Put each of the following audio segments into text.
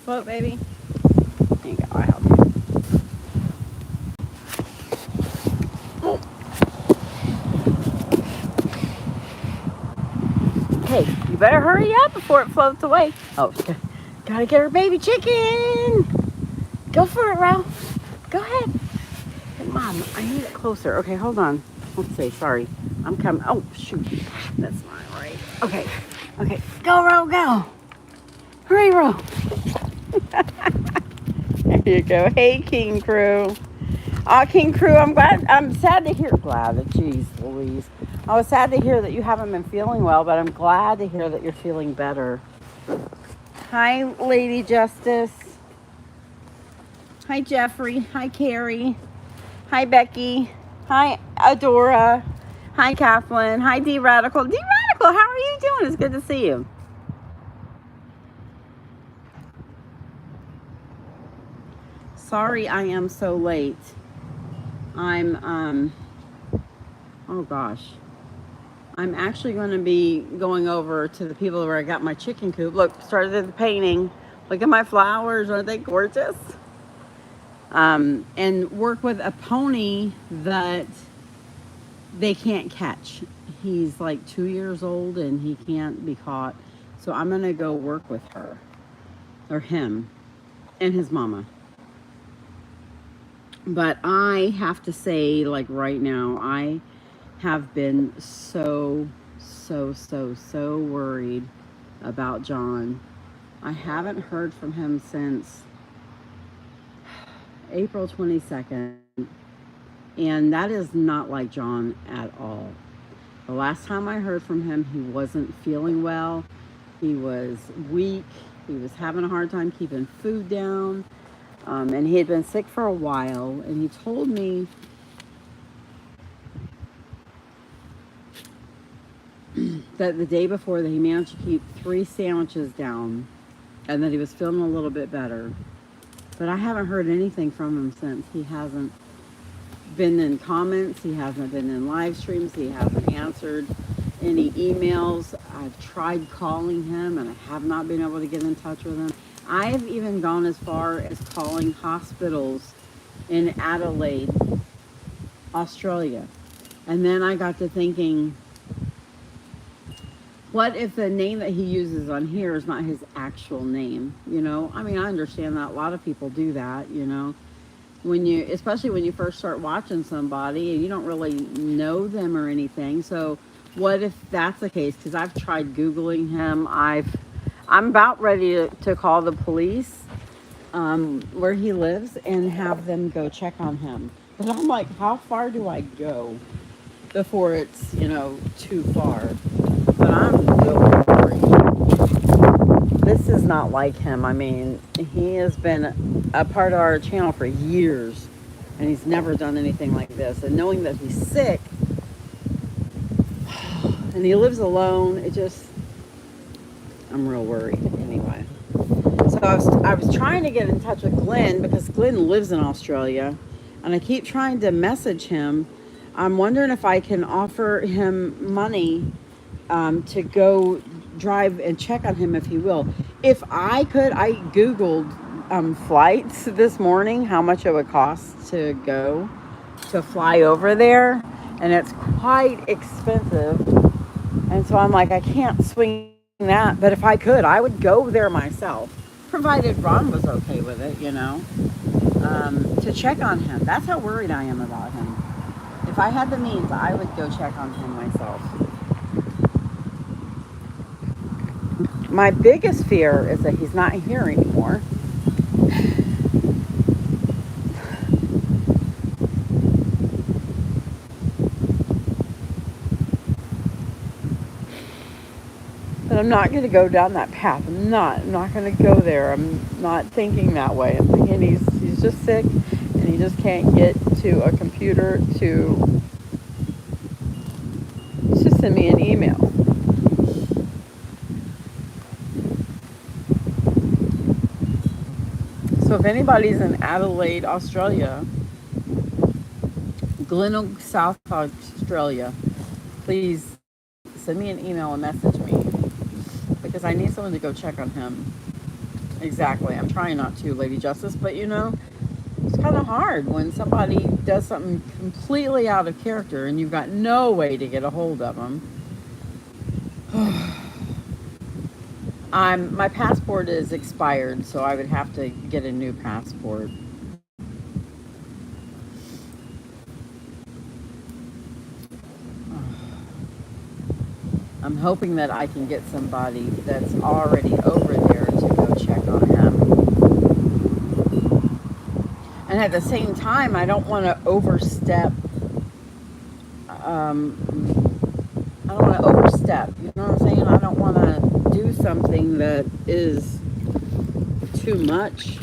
float, baby? There you go. I'll help you. Hey, you better hurry up before it floats away. Oh, gotta get her baby chicken. Go for it, Ralph. Go ahead. Hey, Mom, I need it closer. Okay, hold on. Let's see. Sorry. I'm coming. Oh, shoot. That's not right. Okay. Okay. Go, Ro, go. Hurry, Ro. There you go. Hey, King Crew. King Crew, I'm sad to hear, geez Louise. I was sad to hear that you haven't been feeling well, but I'm glad to hear that you're feeling better. Hi, Lady Justice. Hi, Jeffrey. Hi, Carrie. Hi, Becky. Hi, Adora. Hi, Kathleen. Hi, D-Radical. D-Radical, how are you doing? It's good to see you. Sorry I am so late. I'm actually going to be going over to the people where I got my chicken coop. Look, started the painting. Look at my flowers. Aren't they gorgeous? And work with a pony that they can't catch. He's like 2 years old and he can't be caught. So I'm going to go work with her or him and his mama. But I have to say, like right now, I have been so worried about John. I haven't heard from him since April 22nd. And that is not like John at all. The last time I heard from him, he wasn't feeling well. He was weak. He was having a hard time keeping food down. And he had been sick for a while, and he told me that the day before that he managed to keep 3 sandwiches down and that he was feeling a little bit better. But I haven't heard anything from him since. He hasn't been in comments, he hasn't been in live streams, he hasn't answered any emails. I've tried calling him and I have not been able to get in touch with him. I've even gone as far as calling hospitals in Adelaide, Australia. And then I got to thinking, what if the name that he uses on here is not his actual name? You know, I mean, I understand that a lot of people do that, you know, especially when you first start watching somebody and you don't really know them or anything. So what if that's the case? Because I've tried Googling him. I'm about ready to call the police where he lives and have them go check on him. But I'm like, how far do I go before it's, you know, too far? But I'm really worried. This is not like him. I mean, he has been a part of our channel for years and he's never done anything like this. And knowing that he's sick and he lives alone, I'm real worried anyway. So I was trying to get in touch with Glenn because Glenn lives in Australia and I keep trying to message him. I'm wondering if I can offer him money to go drive and check on him if he will. If I could, I Googled flights this morning, how much it would cost to fly over there. And it's quite expensive. And so I'm like, I can't swing that, but if I could, I would go there myself, provided Ron was okay with it, you know, to check on him. That's how worried I am about him. If I had the means, I would go check on him myself. My biggest fear is that he's not here anymore. But I'm not going to go down that path. I'm not going to go there. I'm not thinking that way. I'm thinking he's just sick and he just can't get to a computer to just send me an email. So if anybody's in Adelaide, Australia, Glenelg, South Australia, please send me an email and message me because I need someone to go check on him exactly. I'm trying not to, Lady Justice, but you know, it's kind of hard when somebody does something completely out of character and you've got no way to get a hold of them. My passport is expired, so I would have to get a new passport. I'm hoping that I can get somebody that's already over there to go check on him. And at the same time, I don't want to overstep. I don't want to overstep. You know what I'm saying? I don't want to do something that is too much.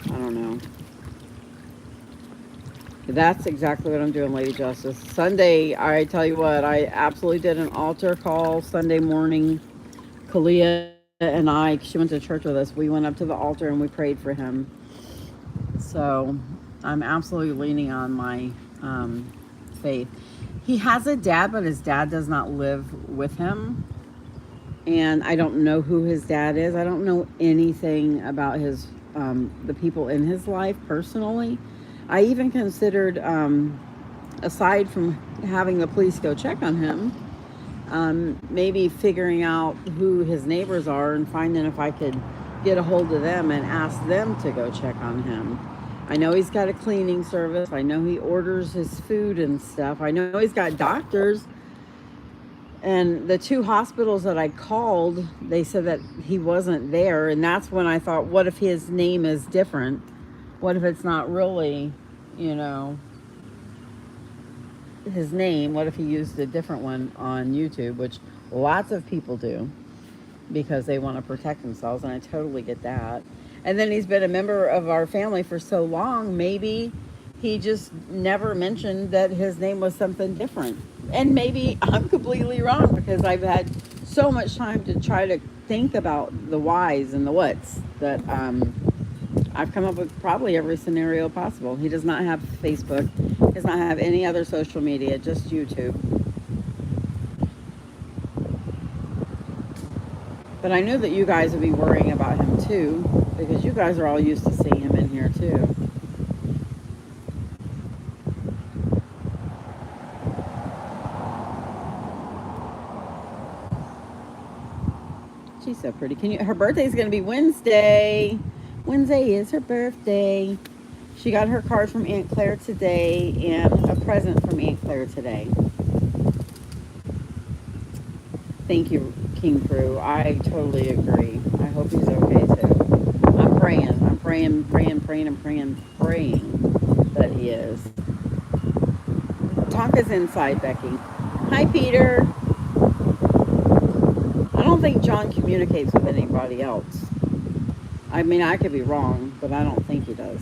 I don't know. That's exactly what I'm doing, Lady Justice. Sunday, I tell you what, I absolutely did an altar call Sunday morning. Kalia and I, she went to church with us. We went up to the altar and we prayed for him. So I'm absolutely leaning on my faith. He has a dad, but his dad does not live with him. And I don't know who his dad is. I don't know anything about his the people in his life personally. I even considered, aside from having the police go check on him, maybe figuring out who his neighbors are and finding if I could get a hold of them and ask them to go check on him. I know he's got a cleaning service. I know he orders his food and stuff. I know he's got doctors. And the 2 hospitals that I called, they said that he wasn't there. And that's when I thought, what if his name is different? What if it's not really, you know, his name? What if he used a different one on YouTube, which lots of people do because they want to protect themselves. And I totally get that. And then he's been a member of our family for so long, maybe he just never mentioned that his name was something different. And maybe I'm completely wrong because I've had so much time to try to think about the whys and the whats that I've come up with probably every scenario possible. He does not have Facebook. He does not have any other social media, just YouTube. But I knew that you guys would be worrying about him too, because you guys are all used to seeing him in here too. She's so pretty. Her birthday's going to be Wednesday. Wednesday is her birthday. She got her card from Aunt Clare today and a present from Aunt Clare today. Thank you, King Crew. I totally agree. I hope he's okay too. I'm praying that he is. Tonka's inside, Becky. Hi, Peter. I don't think John communicates with anybody else. I mean, I could be wrong, but I don't think he does.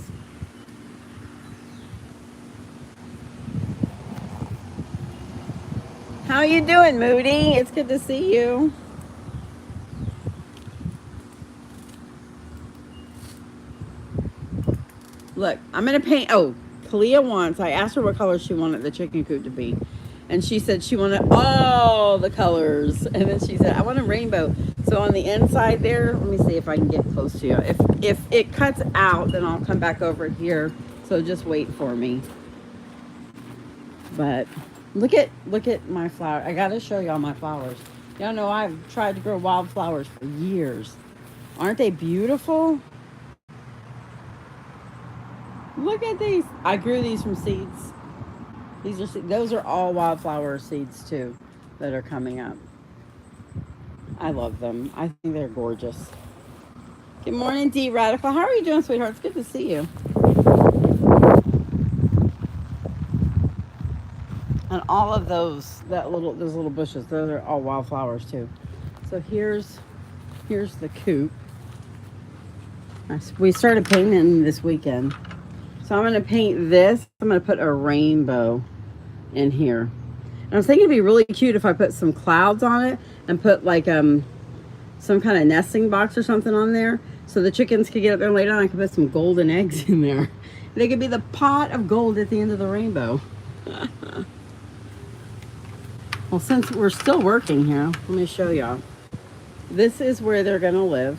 How you doing, Moody? It's good to see you. Look, I'm going to paint. Oh, Kalia I asked her what color she wanted the chicken coop to be. And she said she wanted all the colors. And then she said, I want a rainbow. So on the inside there, let me see if I can get close to you. If it cuts out, then I'll come back over here. So just wait for me. But look at my flower. I got to show y'all my flowers. Y'all know I've tried to grow wildflowers for years. Aren't they beautiful? Look at these. I grew these from seeds. Those are all wildflower seeds too that are coming up. I love them. I think they're gorgeous. Good morning, D Radical. How are you doing, sweetheart? It's good to see you. And all of those little bushes, those are all wildflowers too. So here's the coop. We started painting this weekend. So I'm going to paint this. I'm going to put a rainbow in here. And I was thinking it'd be really cute if I put some clouds on it and put like some kind of nesting box or something on there. So the chickens could get up there and lay down. I could put some golden eggs in there. They could be the pot of gold at the end of the rainbow. Well, since we're still working here, let me show y'all. This is where they're going to live.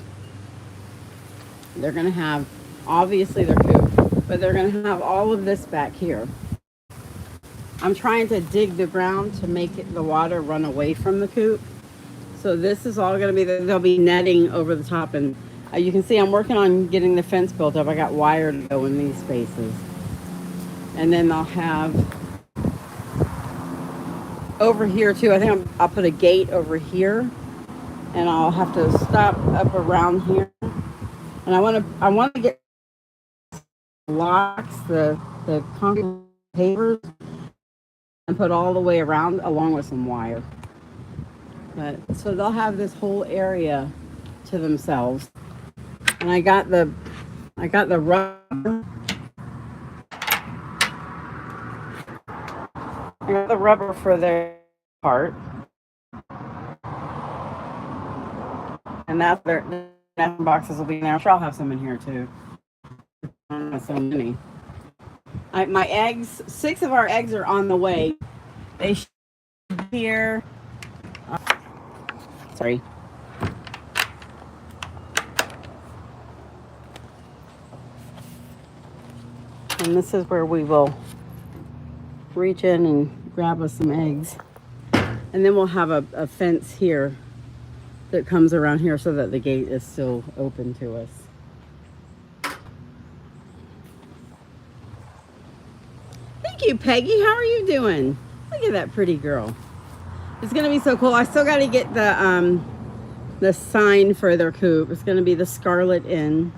They're going to have, obviously, their coop, but they're going to have all of this back here. I'm trying to dig the ground to make the water run away from the coop. So this is all going to be, there'll be netting over the top. And you can see I'm working on getting the fence built up. I got wire to go in these spaces. And then they'll have over here too. I think I'll put a gate over here. And I'll have to stop up around here. And I want to get locks, the concrete pavers, and put all the way around along with some wire. But so they'll have this whole area to themselves. And I got the rubber. I got the rubber for their part. And that's their boxes will be in there. I'm sure I'll have some in here too. So many. My eggs, 6 of our eggs are on the way. They should be here. Sorry. And this is where we will reach in and grab us some eggs. And then we'll have a fence here that comes around here so that the gate is still open to us. Thank you, Peggy. How are you doing? Look at that pretty girl. It's gonna be so cool. I still got to get the sign for their coop. It's gonna be the Scarlet Inn,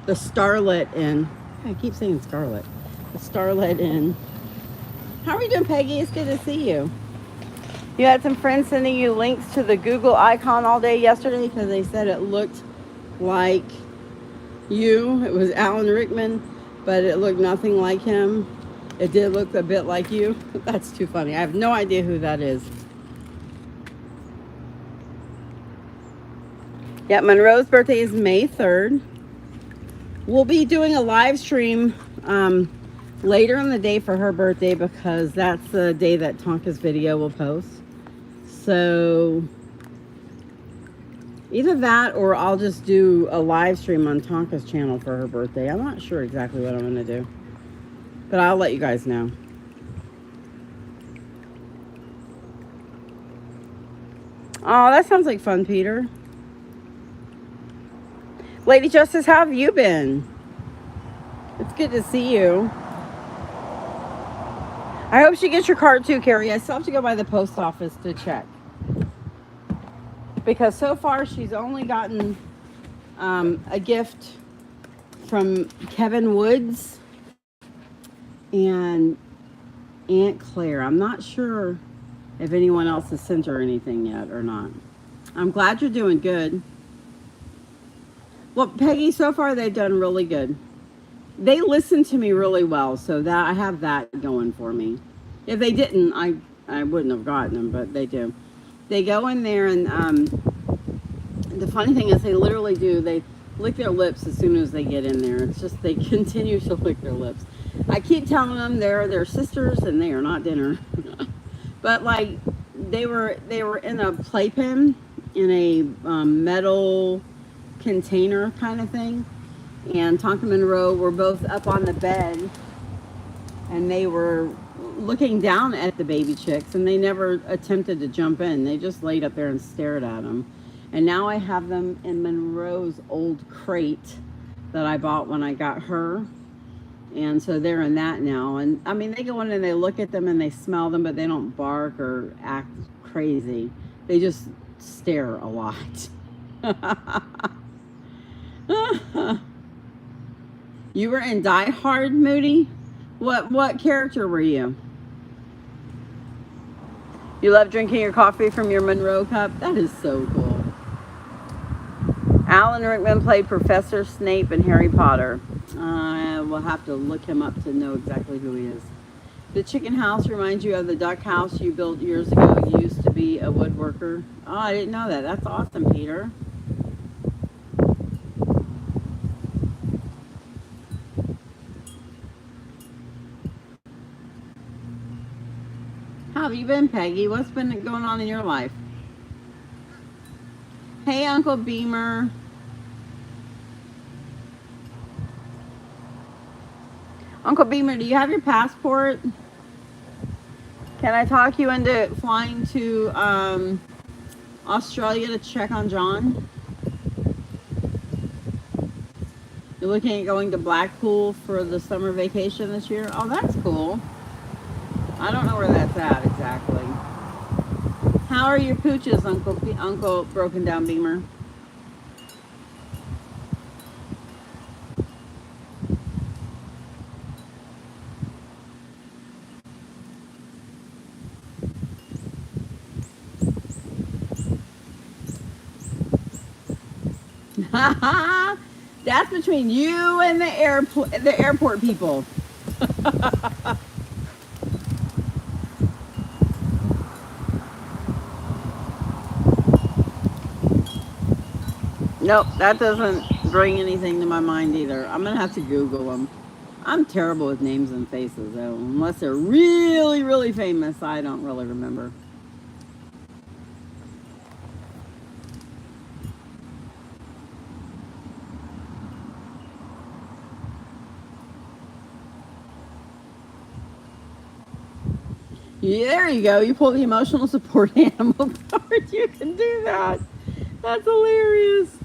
the Starlet Inn. I keep saying Scarlet. The Starlet Inn. How are you doing, Peggy? It's good to see you. You had some friends sending you links to the Google icon all day yesterday because they said it looked like you. It was Alan Rickman, but it looked nothing like him. It did look a bit like you. That's too funny. I have no idea who that is. Yeah, Monroe's birthday is May 3rd. We'll be doing a live stream later in the day for her birthday because that's the day that Tonka's video will post. So either that or I'll just do a live stream on Tonka's channel for her birthday. I'm not sure exactly what I'm going to do, but I'll let you guys know. Oh, that sounds like fun, Peter. Lady Justice, how have you been? It's good to see you. I hope she gets your card too, Carrie. I still have to go by the post office to check. Because so far she's only gotten a gift from Kevin Woods and Aunt Clare. I'm not sure if anyone else has sent her anything yet or not. I'm glad you're doing good. Well, Peggy, so far they've done really good. They listen to me really well, so that I have that going for me. If they didn't, I wouldn't have gotten them, but they do. They go in there and the funny thing is they literally do. They lick their lips as soon as they get in there. It's just they continue to lick their lips. I keep telling them they're their sisters and they are not dinner. But like they were in a playpen in a metal container kind of thing, and Tonka and Monroe were both up on the bed and they were looking down at the baby chicks and they never attempted to jump in. They just laid up there and stared at them. And now I have them in Monroe's old crate that I bought when I got her, and so they're in that now. And I mean, they go in and they look at them and they smell them, but they don't bark or act crazy. They just stare a lot. You were in Die Hard, Moody? What character were you? You love drinking your coffee from your Monroe cup? That is so cool. Alan Rickman played Professor Snape in Harry Potter. We'll have to look him up to know exactly who he is. The chicken house reminds you of the duck house you built years ago. You used to be a woodworker. Oh, I didn't know that. That's awesome, Peter. How have you been, Peggy? What's been going on in your life? Hey, Uncle Beamer. Uncle Beamer, do you have your passport? Can I talk you into flying to Australia to check on John? You're looking at going to Blackpool for the summer vacation this year? Oh, that's cool. I don't know where that's at exactly. How are your pooches, Uncle Broken Down Beamer? That's between you and the airport people. Nope, that doesn't bring anything to my mind either. I'm gonna have to Google them. I'm terrible with names and faces though. Unless they're really, really famous, I don't really remember. Yeah, there you go. You pull the emotional support animal card. You can do that. That's hilarious.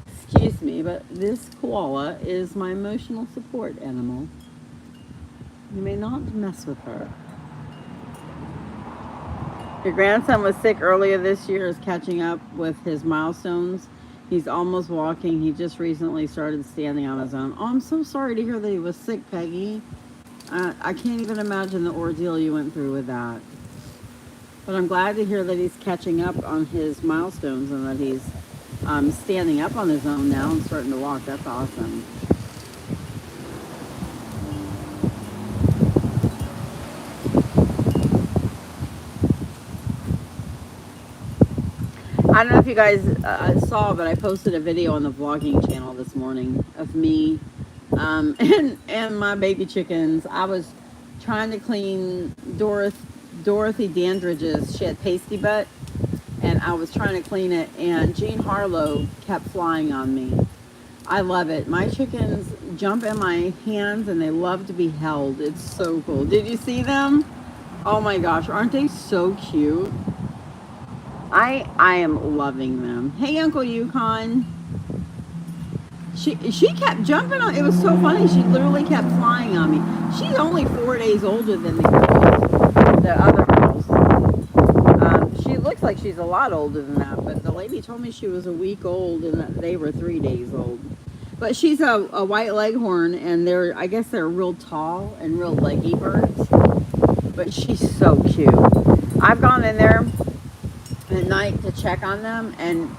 Excuse me, but this koala is my emotional support animal. You may not mess with her. Your grandson was sick earlier this year, is catching up with his milestones. He's almost walking. He just recently started standing on his own. Oh, I'm so sorry to hear that he was sick, Peggy. I can't even imagine the ordeal you went through with that. But I'm glad to hear that he's catching up on his milestones and that he's standing up on his own now and starting to walk. That's awesome. I don't know if you guys saw, but I posted a video on the vlogging channel this morning of me and my baby chickens. I was trying to clean Dorothy Dandridge's, she had pasty butt, and I was trying to clean it, and Jean Harlow kept flying on me. I love it. My chickens jump in my hands and they love to be held. It's so cool. Did you see them? Oh my gosh, aren't they so cute? I am loving them. Hey, Uncle Yukon. She kept jumping on. It was so funny. She literally kept flying on me. She's only 4 days older than the other girls. She looks like she's a lot older than that, but the lady told me she was a week old and that they were 3 days old. But she's a white leghorn, and I guess they're real tall and real leggy birds. But she's so cute. I've gone in there at night to check on them and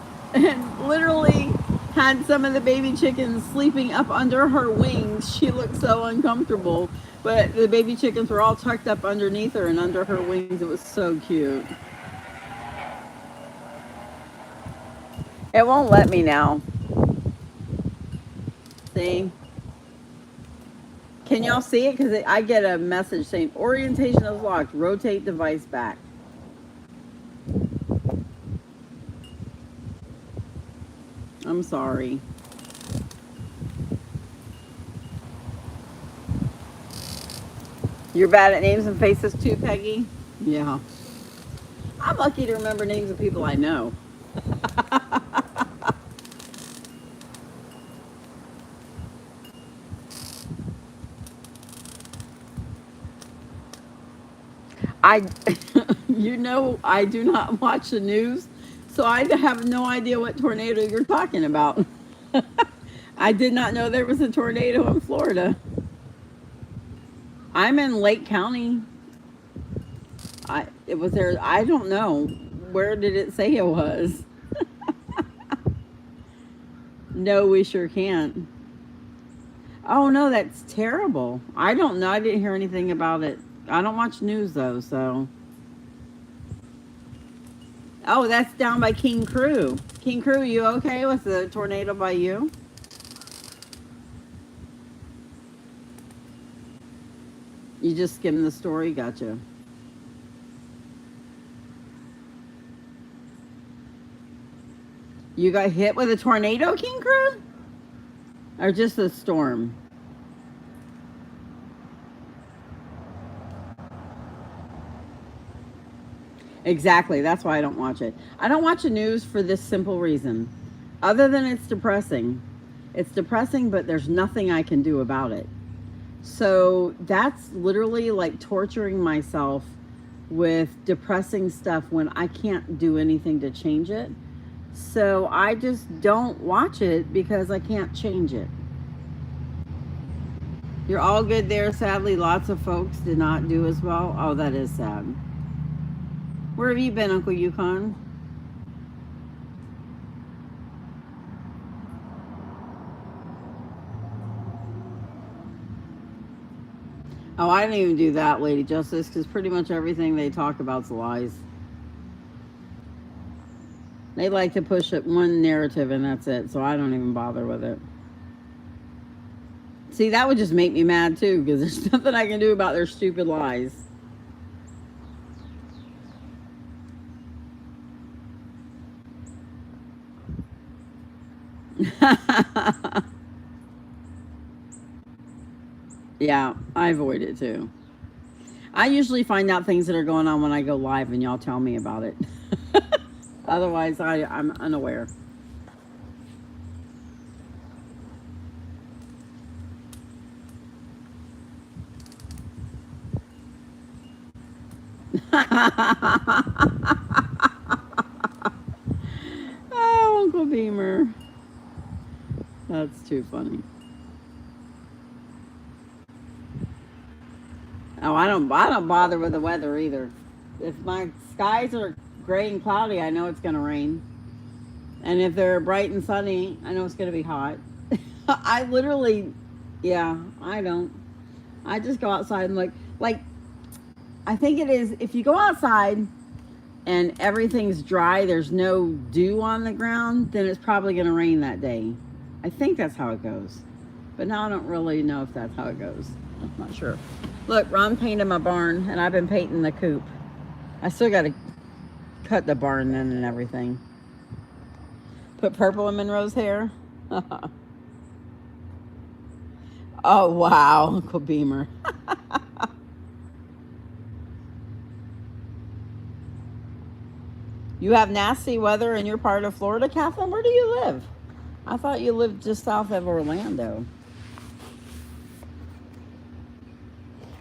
literally had some of the baby chickens sleeping up under her wings. She looked so uncomfortable, but the baby chickens were all tucked up underneath her and under her wings. It was so cute. It won't let me now. See? Can y'all see it? Because I get a message saying orientation is locked. Rotate device back. I'm sorry. You're bad at names and faces too, Peggy? Yeah. I'm lucky to remember names of people I know. I do not watch the news, so I have no idea what tornado you're talking about. I did not know there was a tornado in Florida. I'm in Lake County. It was there. I don't know. Where did it say it was? No, we sure can't. Oh no, that's terrible. I don't know. I didn't hear anything about it. I don't watch news though, so. Oh, that's down by King Crew. King Crew, you okay with the tornado by you? You just skimmed the story? Gotcha. You got hit with a tornado, King Crew? Or just the storm? Exactly. That's why I don't watch it. I don't watch the news for this simple reason. Other than it's depressing. It's depressing, but there's nothing I can do about it. So that's literally like torturing myself with depressing stuff when I can't do anything to change it. So I just don't watch it because I can't change it. You're all good there. Sadly, lots of folks did not do as well. Oh, that is sad. Where have you been, Uncle Yukon? Oh, I didn't even do that, Lady Justice, because pretty much everything they talk about's lies. They like to push it one narrative and that's it, so I don't even bother with it. See, that would just make me mad too, because there's nothing I can do about their stupid lies. Yeah, I avoid it too. I usually find out things that are going on when I go live and y'all tell me about it. Otherwise, I'm unaware. Oh, Uncle Beamer. That's too funny. Oh, I don't bother with the weather either. If my skies are gray and cloudy, I know it's going to rain. And if they're bright and sunny, I know it's going to be hot. I literally, yeah, I don't. I just go outside and look. Like, I think it is, if you go outside and everything's dry, there's no dew on the ground, then it's probably going to rain that day. I think that's how it goes. But now I don't really know if that's how it goes. I'm not sure. Look, Ron painted my barn, and I've been painting the coop. I still got to cut the barn in and everything. Put purple in Monroe's hair. Oh, wow, Uncle Beamer. You have nasty weather in your part of Florida, Kathleen? Where do you live? I thought you lived just south of Orlando.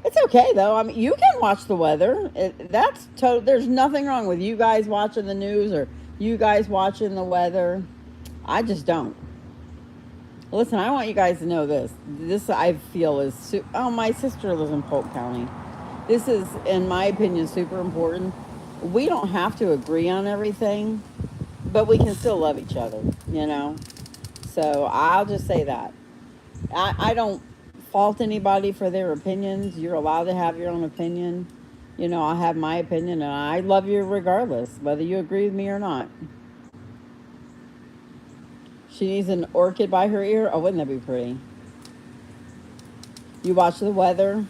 It's okay though. I mean, you can watch the weather. There's nothing wrong with you guys watching the news or you guys watching the weather. I just don't. Listen, I want you guys to know this. This I feel is my sister lives in Polk County. This is, in my opinion, super important. We don't have to agree on everything, but we can still love each other, you know? So I'll just say that. I don't fault anybody for their opinions. You're allowed to have your own opinion. You know, I have my opinion, and I love you regardless, whether you agree with me or not. She needs an orchid by her ear. Oh, wouldn't that be pretty? You watch the weather.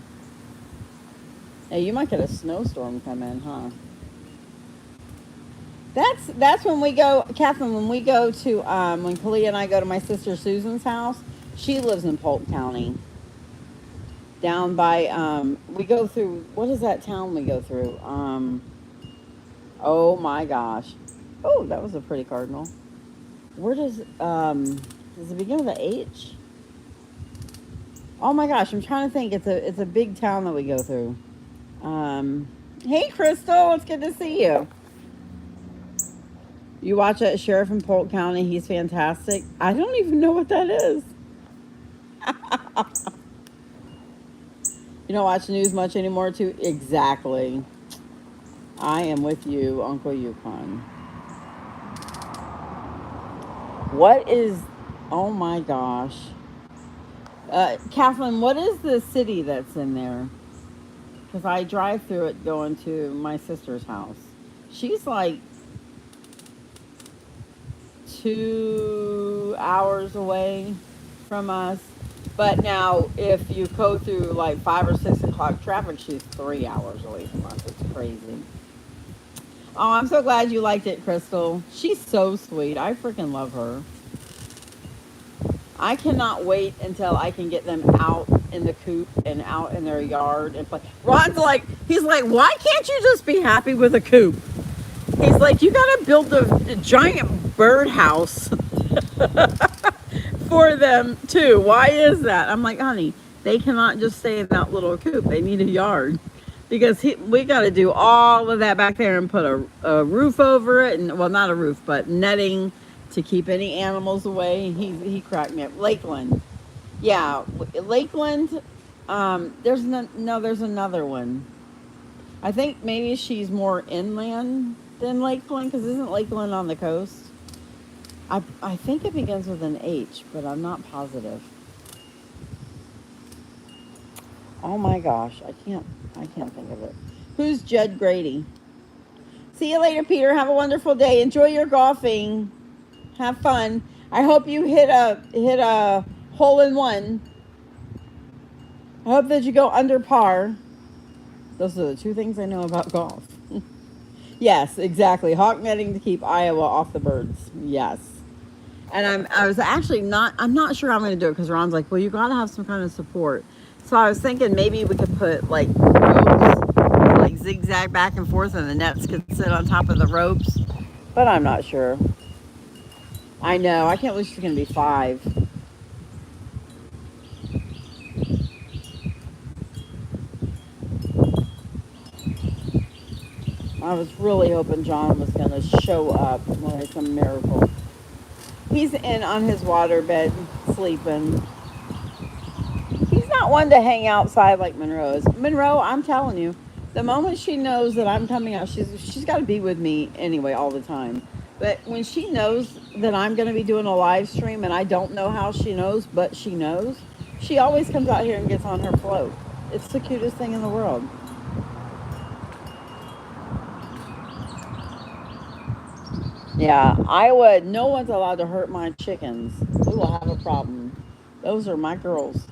Hey, you might get a snowstorm come in, huh? That's when we go, Catherine. When we go to when Kalia and I go to my sister Susan's house, she lives in Polk County. Down by we go through, what is that town we go through? Oh my gosh. Oh, that was a pretty cardinal. Where does it begin with an H? Oh my gosh, I'm trying to think. It's a big town that we go through. Hey Crystal, it's good to see you. You watch that Sheriff in Polk County, he's fantastic. I don't even know what that is. You don't watch the news much anymore, too? Exactly. I am with you, Uncle Yukon. What is... Oh, my gosh. Kathleen, what is the city that's in there? Because I drive through it going to my sister's house. She's like 2 hours away from us. But now, if you go through like 5 or 6 o'clock traffic, she's 3 hours away from us. It's crazy. Oh, I'm so glad you liked it, Crystal. She's so sweet. I freaking love her. I cannot wait until I can get them out in the coop and out in their yard and play. Ron's like, he's like, why can't you just be happy with a coop? He's like, you gotta build a giant birdhouse for them too. Why is that? I'm like, honey, they cannot just stay in that little coop. They need a yard. Because we got to do all of that back there and put a roof over it. And, well, not a roof, but netting to keep any animals away. He cracked me up. Lakeland. Yeah, Lakeland. There's there's another one. I think maybe she's more inland than Lakeland, because isn't Lakeland on the coast? I think it begins with an H, but I'm not positive. Oh my gosh, I can't think of it. Who's Judd Grady? See you later, Peter. Have a wonderful day. Enjoy your golfing. Have fun. I hope you hit a hole in one. I hope that you go under par. Those are the two things I know about golf. Yes, exactly. Hawk netting to keep Iowa off the birds. Yes. And I was actually I'm not sure how I'm going to do it, because Ron's like, well, you got to have some kind of support. So I was thinking maybe we could put like ropes, like zigzag back and forth, and the nets could sit on top of the ropes. But I'm not sure. I know. I can't believe she's going to be 5. I was really hoping John was going to show up like some miracle. He's in on his waterbed sleeping. He's not one to hang outside like Monroe is. Monroe, I'm telling you, the moment she knows that I'm coming out, she's got to be with me anyway all the time. But when she knows that I'm going to be doing a live stream, and I don't know how she knows, but she knows, she always comes out here and gets on her float. It's the cutest thing in the world. Yeah, Iowa, no one's allowed to hurt my chickens. We will have a problem. Those are my girls.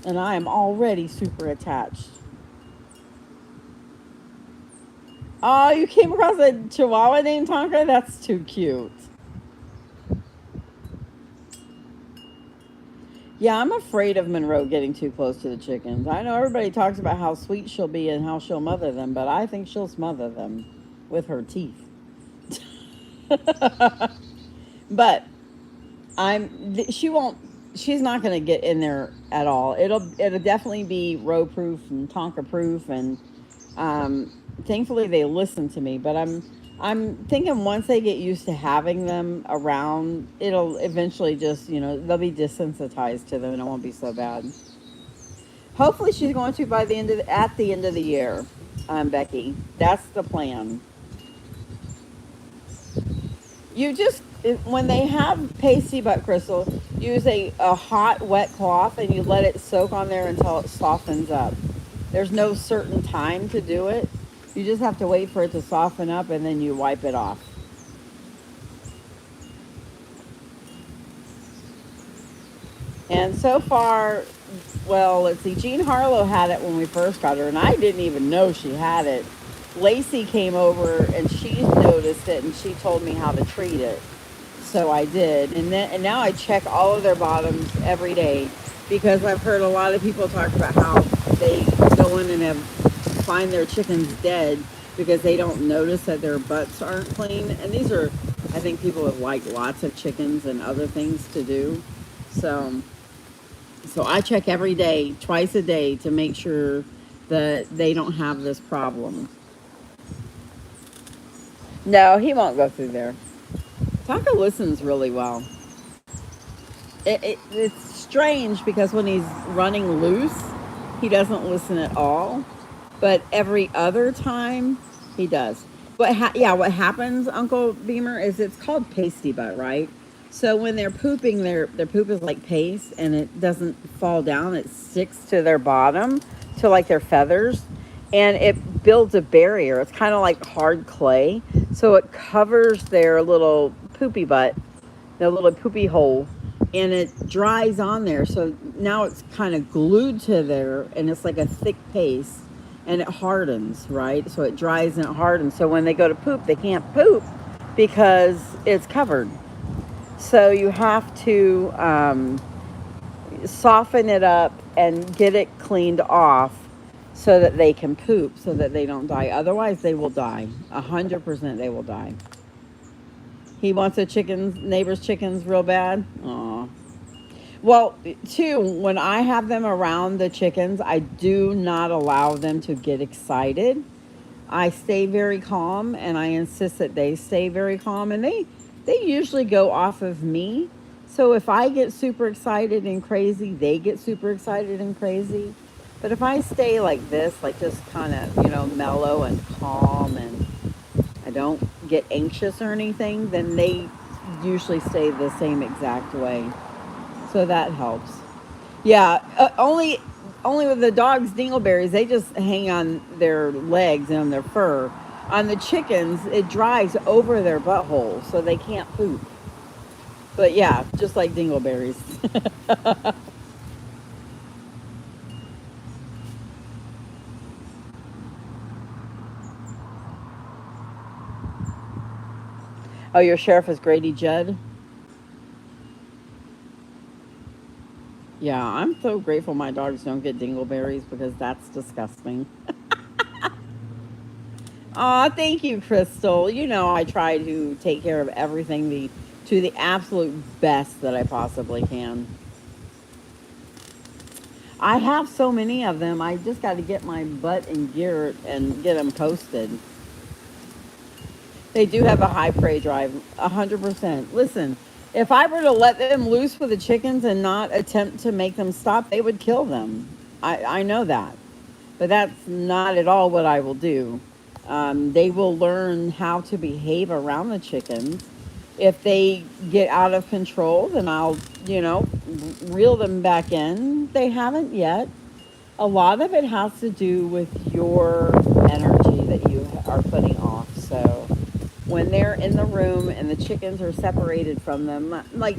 And I am already super attached. Oh, you came across a Chihuahua named Tonka? That's too cute. Yeah, I'm afraid of Monroe getting too close to the chickens. I know everybody talks about how sweet she'll be and how she'll mother them, but I think she'll smother them with her teeth. But she's not going to get in there at all. It'll definitely be row proof and Tonka proof, and thankfully they listen to me. But I'm thinking once they get used to having them around, it'll eventually just, they'll be desensitized to them and it won't be so bad. Hopefully she's going to at the end of the year, Becky. That's the plan. You just, when they have pasty butt, Crystal, use a hot, wet cloth and you let it soak on there until it softens up. There's no certain time to do it. You just have to wait for it to soften up and then you wipe it off. And so far, well, let's see, Jean Harlow had it when we first got her, and I didn't even know she had it. Lacey came over and she noticed it and she told me how to treat it. So I did. And now I check all of their bottoms every day, because I've heard a lot of people talk about how they go in and find their chickens dead because they don't notice that their butts aren't clean. And these are, I think, people with like lots of chickens and other things to do. So I check every day, twice a day, to make sure that they don't have this problem. No, he won't go through there. Tonka listens really well. It's strange because when he's running loose, he doesn't listen at all. But every other time, he does. What happens, Uncle Beamer, is it's called pasty butt, right? So when they're pooping, their poop is like paste, and it doesn't fall down. It sticks to their bottom, to like their feathers, and it builds a barrier. It's kind of like hard clay. So it covers their little poopy butt, their little poopy hole, and it dries on there. So now it's kind of glued to there, and it's like a thick paste, and it hardens, right? So it dries and it hardens. So when they go to poop, they can't poop because it's covered. So you have to soften it up and get it cleaned off so that they can poop, so that they don't die. Otherwise, they will die. 100% they will die. He wants the chickens, neighbor's chickens, real bad. Aw. Well, too, when I have them around the chickens, I do not allow them to get excited. I stay very calm, and I insist that they stay very calm, and they usually go off of me. So if I get super excited and crazy, they get super excited and crazy. But if I stay like this, like just kind of, mellow and calm, and I don't get anxious or anything, then they usually stay the same exact way. So that helps. Yeah, only with the dogs, dingleberries, they just hang on their legs and on their fur. On the chickens, it dries over their butthole, so they can't poop. But yeah, just like dingleberries. Oh, your sheriff is Grady Judd? Yeah, I'm so grateful my dogs don't get dingleberries because that's disgusting. Aw, thank you, Crystal. You know I try to take care of everything to the absolute best that I possibly can. I have so many of them. I just got to get my butt in gear and get them posted. They do have a high prey drive, 100%. Listen, if I were to let them loose with the chickens and not attempt to make them stop, they would kill them. I know that. But that's not at all what I will do. They will learn how to behave around the chickens. If they get out of control, then I'll, reel them back in. They haven't yet. A lot of it has to do with your energy that you are putting off. So when they're in the room and the chickens are separated from them, like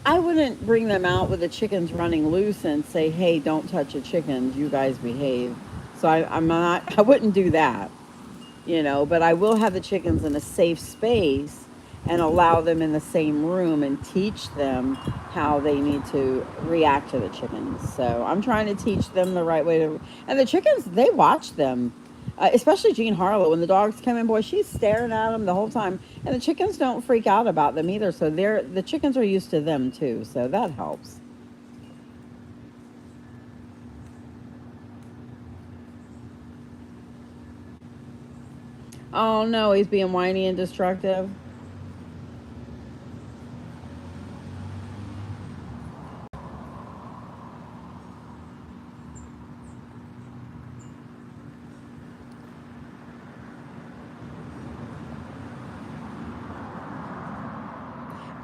I wouldn't bring them out with the chickens running loose and say, "Hey, don't touch the chickens. You guys behave." So I'm not. I wouldn't do that, But I will have the chickens in a safe space and allow them in the same room and teach them how they need to react to the chickens. So I'm trying to teach them the right way to. And the chickens, they watch them. Especially Jean Harlow, when the dogs come in, boy, she's staring at them the whole time, and the chickens don't freak out about them either. So the chickens are used to them too, so that helps. Oh no, he's being whiny and destructive.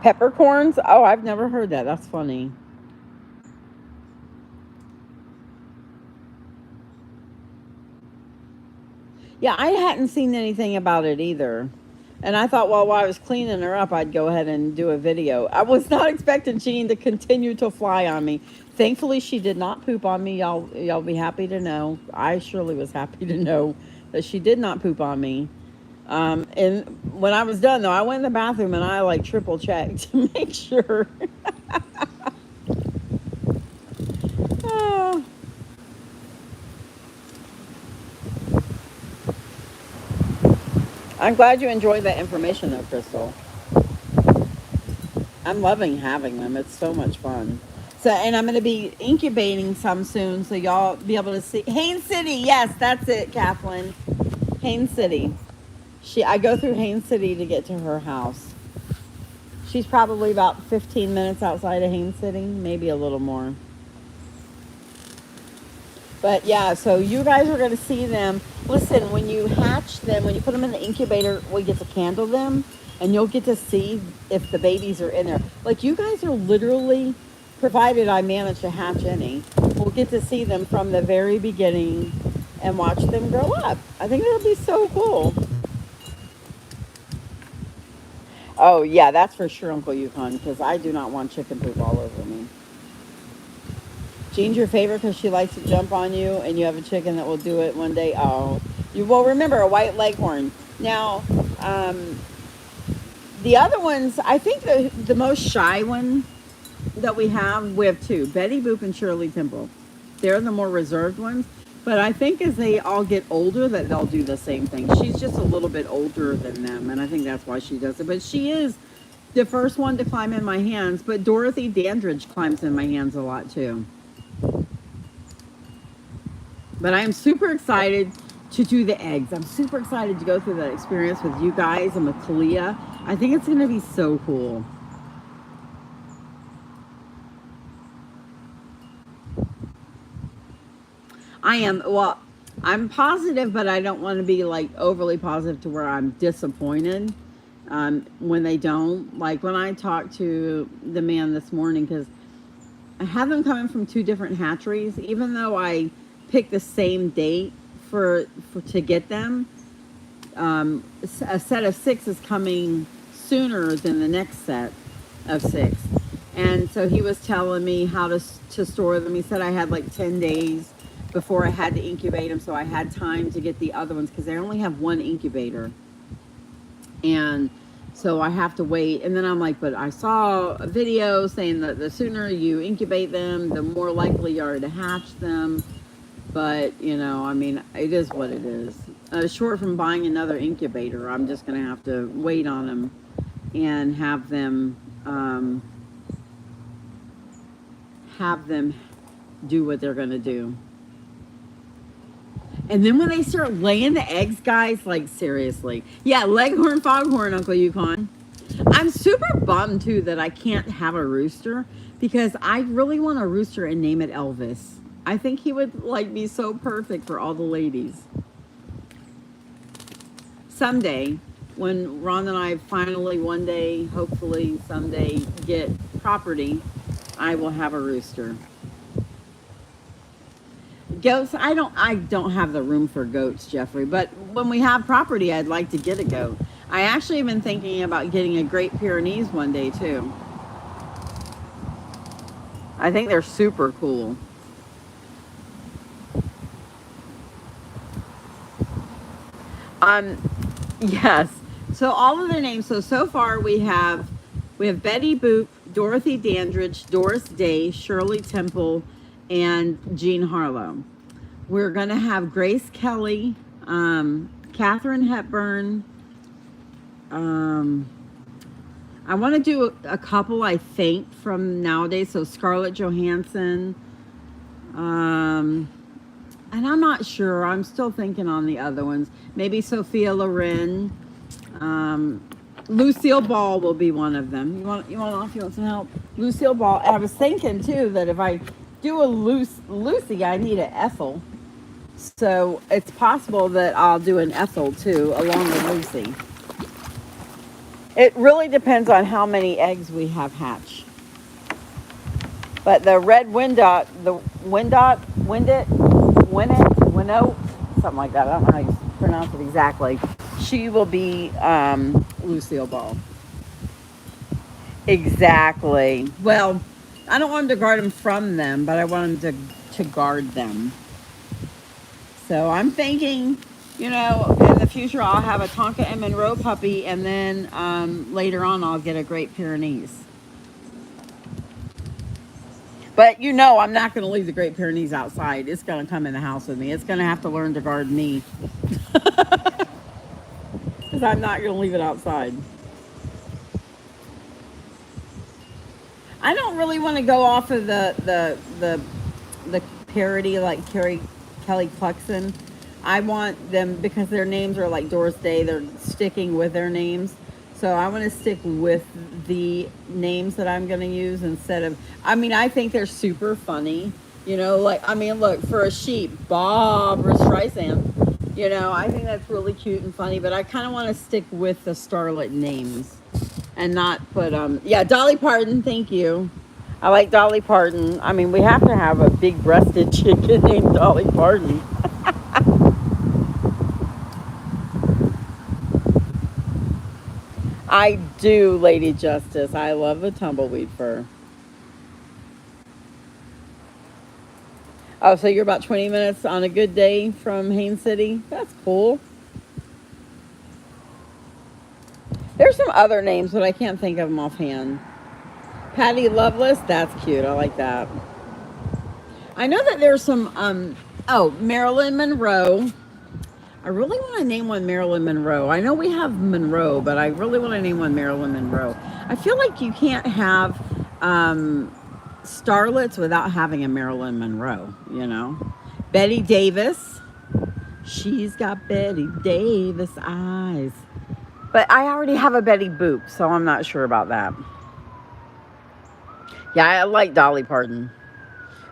Peppercorns? Oh, I've never heard that. That's funny. Yeah, I hadn't seen anything about it either. And I thought, well, while I was cleaning her up, I'd go ahead and do a video. I was not expecting Jean to continue to fly on me. Thankfully, she did not poop on me. Y'all be happy to know. I surely was happy to know that she did not poop on me. And when I was done, though, I went in the bathroom and I like triple checked to make sure. Oh. I'm glad you enjoyed that information, though, Crystal. I'm loving having them. It's so much fun. So, and I'm going to be incubating some soon, so y'all be able to see. Haines City, yes, that's it, Kathleen. Haines City. I go through Haines City to get to her house. She's probably about 15 minutes outside of Haines City, maybe a little more. But yeah, so you guys are going to see them. Listen, when you hatch them, when you put them in the incubator, we get to candle them, and you'll get to see if the babies are in there. Like, you guys are literally, provided I manage to hatch any, we'll get to see them from the very beginning and watch them grow up. I think that'll be so cool. Oh, yeah, that's for sure, Uncle Yukon, because I do not want chicken poop all over me. Jean's your favorite because she likes to jump on you, and you have a chicken that will do it one day. Oh, you will remember a white leghorn. Now, The other ones, I think the most shy one that we have two, Betty Boop and Shirley Temple. They're the more reserved ones. But I think as they all get older that they'll do the same thing. She's just a little bit older than them, and I think that's why she does it. But she is the first one to climb in my hands, but Dorothy Dandridge climbs in my hands a lot too. But I am super excited to do the eggs. I'm super excited to go through that experience with you guys and with Kalia. I think it's going to be so cool. I am, well, I'm positive, but I don't want to be like overly positive to where I'm disappointed when they don't. Like when I talked to the man this morning, because I have them coming from two different hatcheries, even though I picked the same date for to get them. A set of 6 is coming sooner than the next set of 6. And so he was telling me how to store them. He said I had like 10 days before I had to incubate them, so I had time to get the other ones because they only have one incubator. And so I have to wait. And then I'm like, but I saw a video saying that the sooner you incubate them, the more likely you are to hatch them. But, you know, I mean, it is what it is. Short from buying another incubator, I'm just going to have to wait on them and have them do what they're going to do. And then when they start laying the eggs, guys, like seriously. Yeah, Leghorn Foghorn, Uncle Yukon. I'm super bummed too that I can't have a rooster because I really want a rooster and name it Elvis. I think he would like be so perfect for all the ladies. Someday, when Ron and I finally one day, hopefully someday, get property, I will have a rooster. Goats, I don't have the room for goats, Jeffrey, but when we have property, I'd like to get a goat. I actually have been thinking about getting a Great Pyrenees one day too. I think they're super cool. Yes. So all of their names. So far we have Betty Boop, Dorothy Dandridge, Doris Day, Shirley Temple, and Jean Harlow. We're going to have Grace Kelly, Katharine Hepburn. I want to do a couple, I think, from nowadays. So Scarlett Johansson. And I'm not sure. I'm still thinking on the other ones. Maybe Sophia Loren. Lucille Ball will be one of them. You want some help? Lucille Ball. And I was thinking too that if I do a Lucy, I need an Ethel. So it's possible that I'll do an Ethel too, along with Lucy. It really depends on how many eggs we have hatch. But the red Windot, something like that. I don't know how you pronounce it exactly. She will be Lucille Ball. Exactly. Well, I don't want them to guard them from them, but I want them to guard them. So I'm thinking, you know, in the future I'll have a Tonka and Monroe puppy, and then later on I'll get a Great Pyrenees. But you know I'm not going to leave the Great Pyrenees outside. It's going to come in the house with me. It's going to have to learn to guard me. Because I'm not going to leave it outside. I don't really want to go off of the parody like Kelly Clarkson. I want them, because their names are like Doris Day, they're sticking with their names. So I want to stick with the names that I'm going to use instead of, I mean, I think they're super funny. You know, like, I mean, look, for a sheep, Barbra Streisand. You know, I think that's really cute and funny, but I kind of want to stick with the starlet names and not put, yeah, Dolly Parton, thank you. I like Dolly Parton. I mean, we have to have a big-breasted chicken named Dolly Parton. I do, Lady Justice. I love the tumbleweed fur. Oh, so you're about 20 minutes on a good day from Haines City? That's cool. There's some some other names, but I can't think of them offhand. Patty Loveless, that's cute. I like that. I know that there's some, oh, Marilyn Monroe. I really want to name one Marilyn Monroe. I know we have Monroe, but I really want to name one Marilyn Monroe. I feel like you can't have starlets without having a Marilyn Monroe, you know? Betty Davis. She's got Betty Davis eyes. But I already have a Betty Boop, so I'm not sure about that. Yeah, I like Dolly Parton.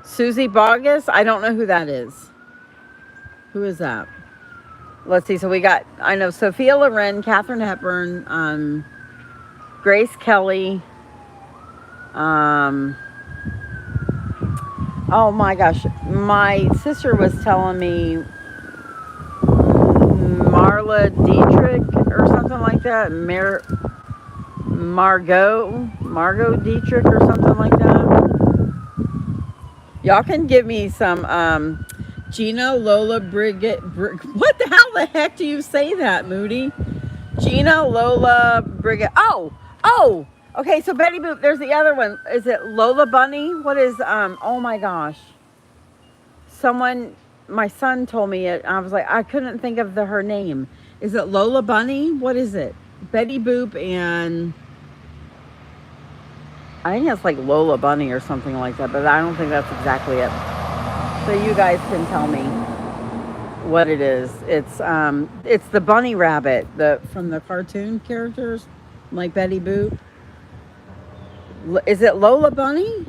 Susie Bogus, I don't know who that is. Who is that? Let's see. So we got, I know Sophia Loren, Katharine Hepburn, Grace Kelly. Oh my gosh. My sister was telling me Marla Dietrich or something like that. Margot Dietrich or something like that. Y'all can give me some Gina Lola Brigitte. What the hell the heck do you say that, Moody? Gina Lola Brigitte. Oh. Okay, so Betty Boop. There's the other one. Is it Lola Bunny? What is oh my gosh. Someone, my son told me it. I was like, I couldn't think of her name. Is it Lola Bunny? What is it? Betty Boop and I think it's like Lola Bunny or something like that, but I don't think that's exactly it. So you guys can tell me what it is. It's the bunny rabbit from the cartoon characters, like Betty Boop. Is it Lola Bunny?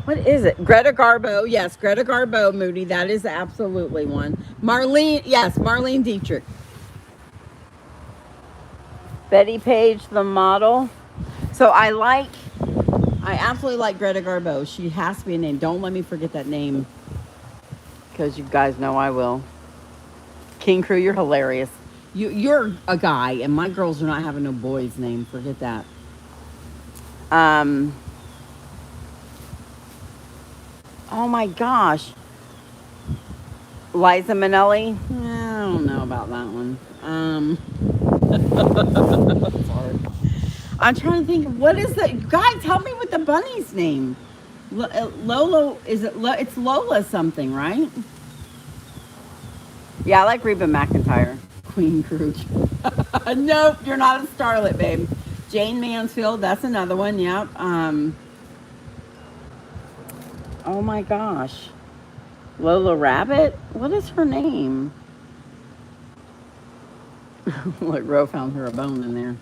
What is it? Greta Garbo. Yes, Greta Garbo, Moody. That is absolutely one. Marlene Dietrich. Betty Page, the model. So I absolutely like Greta Garbo. She has to be a name. Don't let me forget that name. Because you guys know I will. King Crew, you're hilarious. You're a guy, and my girls are not having no boy's name. Forget that. Oh my gosh. Liza Minnelli. I don't know about that one. Sorry. I'm trying to think. What is the guys? Help me with the bunny's name. Lola. Is it? It's Lola something, right? Yeah, I like Reba McEntire. Queen Crew. Nope, you're not a starlet, babe. Jane Mansfield. That's another one. Yep. Oh my gosh. Lola Rabbit? What is her name? Look, Ro found her a bone in there.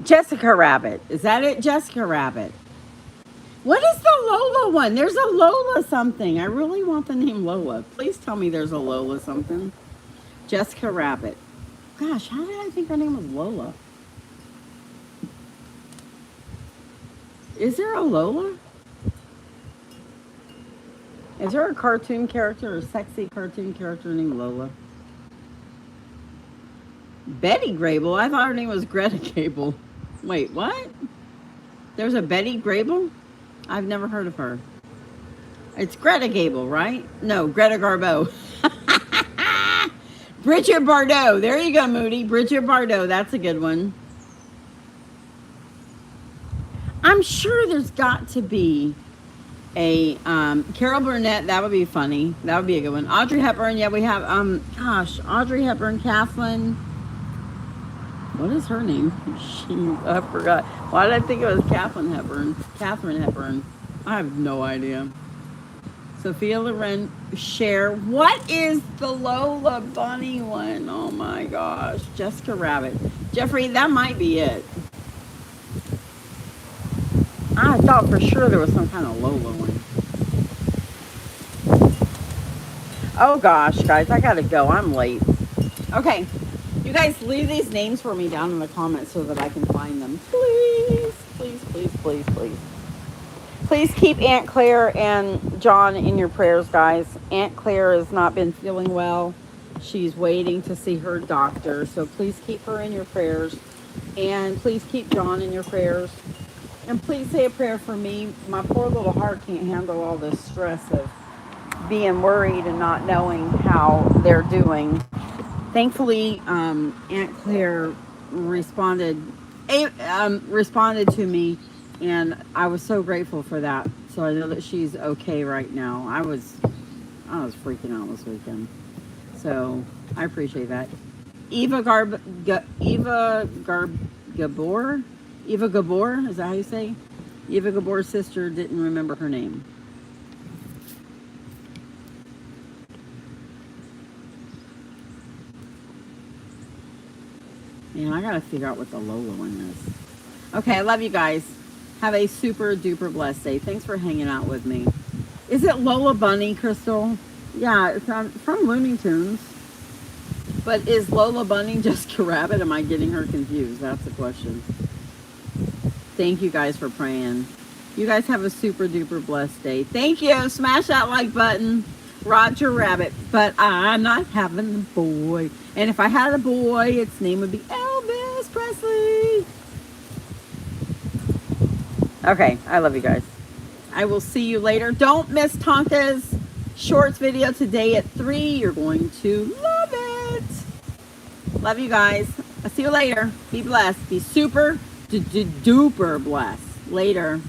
Jessica Rabbit. Is that it? Jessica Rabbit. What is the Lola one? There's a Lola something. I really want the name Lola. Please tell me there's a Lola something. Jessica Rabbit. Gosh, how did I think her name was Lola? Is there a Lola? Is there a cartoon character, a sexy cartoon character named Lola? Betty Grable? I thought her name was Greta Gable. Wait, what? There's a Betty Grable? I've never heard of her. It's Greta Gable, right? No, Greta Garbo. Bridget Bardot. There you go, Moody. Bridget Bardot. That's a good one. I'm sure there's got to be a Carol Burnett. That would be funny. That would be a good one. Audrey Hepburn. Yeah, we have Audrey Hepburn, Kathleen. What is her name? I forgot. Why did I think it was Katharine Hepburn. I have no idea. Sophia Loren, Cher. What is the Lola Bunny one? Oh my gosh. Jessica Rabbit. Jeffrey, that might be it. I thought for sure there was some kind of Lola one. Oh gosh, guys, I gotta go. I'm late. Okay. You guys leave these names for me down in the comments so that I can find them. Please, please, please, please, please. Please keep Aunt Claire and John in your prayers, guys. Aunt Claire has not been feeling well. She's waiting to see her doctor. So please keep her in your prayers. And please keep John in your prayers. And please say a prayer for me. My poor little heart can't handle all this stress of being worried and not knowing how they're doing. Thankfully, Aunt Claire responded responded to me, and I was so grateful for that. So I know that she's okay right now. I was freaking out this weekend, so I appreciate that. Gabor, Eva Gabor, is that how you say? Eva Gabor's sister didn't remember her name. Man, I gotta figure out what the Lola one is. Okay, I love you guys. Have a super duper blessed day. Thanks for hanging out with me. Is it Lola Bunny, Crystal? Yeah, it's from Looney Tunes. But is Lola Bunny just a rabbit? Am I getting her confused? That's the question. Thank you guys for praying. You guys have a super duper blessed day. Thank you. Smash that like button. Roger Rabbit. But I'm not having a boy. And if I had a boy, its name would be Elvis Presley. Okay, I love you guys. I will see you later. Don't miss Tonka's shorts video today at 3. You're going to love it. Love you guys. I'll see you later. Be blessed. Be super duper blessed. Later.